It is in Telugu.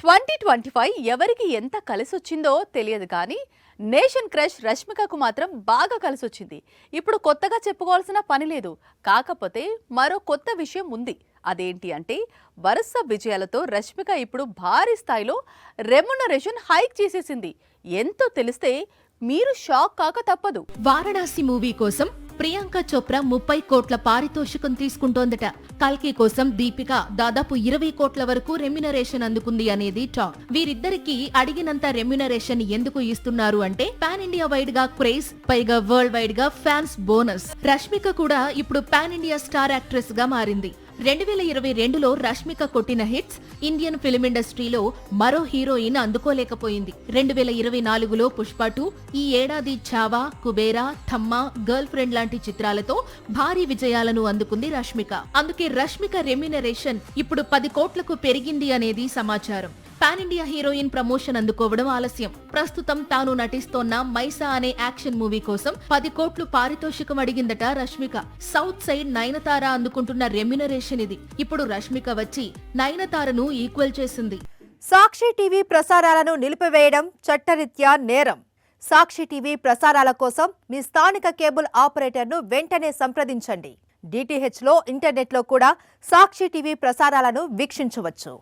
2025 ఎవరికి ఎంత కలిసొచ్చిందో తెలియదు కానీ నేషన్ క్రష్ రష్మికకు మాత్రం బాగా కలిసొచ్చింది. ఇప్పుడు కొత్తగా చెప్పుకోవాల్సిన పని లేదు. కాకపోతే మరో కొత్త విషయం ఉంది. అదేంటి అంటే వరుస విజయాలతో రష్మిక ఇప్పుడు భారీ స్థాయిలో రెమ్యునరేషన్ హైక్ చేసేసింది. ఎంతో తెలిస్తే మీరు షాక్ కాక తప్పదు. వారణాసి మూవీ కోసం ప్రియాంక చోప్రా 30 కోట్ల పారితోషికం తీసుకుంటోందట. కల్కి కోసం దీపిక దాదాపు 20 కోట్ల వరకు రెమ్యునరేషన్ అందుకుంది అనేది టాక్. వీరిద్దరికి అడిగినంత రెమ్యునరేషన్ ఎందుకు ఇస్తున్నారు అంటే పాన్ ఇండియా వైడ్ గా క్రేజ్, పైగా వరల్డ్ వైడ్ గా ఫ్యాన్స్ బోనస్. రష్మిక కూడా ఇప్పుడు పాన్ ఇండియా స్టార్ యాక్ట్రెస్ గా మారింది. 2022లో రష్మిక కొట్టిన హిట్స్ ఇండియన్ ఫిల్మ్ ఇండస్ట్రీలో మరో హీరోయిన్ అందుకోలేకపోయింది. 2024లో పుష్ప 2, ఈ ఏడాది చావా, కుబేరా, థమ్మా, గర్ల్ ఫ్రెండ్ లాంటి చిత్రాలతో భారీ విజయాలను అందుకుంది రష్మిక. అందుకే రష్మిక రెమ్యునరేషన్ ఇప్పుడు 10 కోట్లకు పెరిగింది అనేది సమాచారం. పాన్ ఇండియా హీరోయిన్ ప్రమోషన్ అందుకోవడం ఆలస్యం. ప్రస్తుతం తాను నటిస్తోన్న మైసా అనే యాక్షన్ మూవీ కోసం 10 కోట్లు పారితోషికం అడిగిందట రష్మిక. సౌత్ సైడ్ నయనతార అందుకుంటున్న రెమ్యునరేషన్ ఇది. ఇప్పుడు రష్మిక వచ్చి నయనతారను ఈక్వల్ చేసింది. సాక్షి టీవీ ప్రసారాలను నిలిపివేయడం చట్టరీత్యా నేరం. సాక్షి టీవీ ప్రసారాల కోసం మీ స్థానిక కేబుల్ ఆపరేటర్ను వెంటనే సంప్రదించండి. DTHలో ఇంటర్నెట్లో కూడా సాక్షి టీవీ ప్రసారాలను వీక్షించవచ్చు.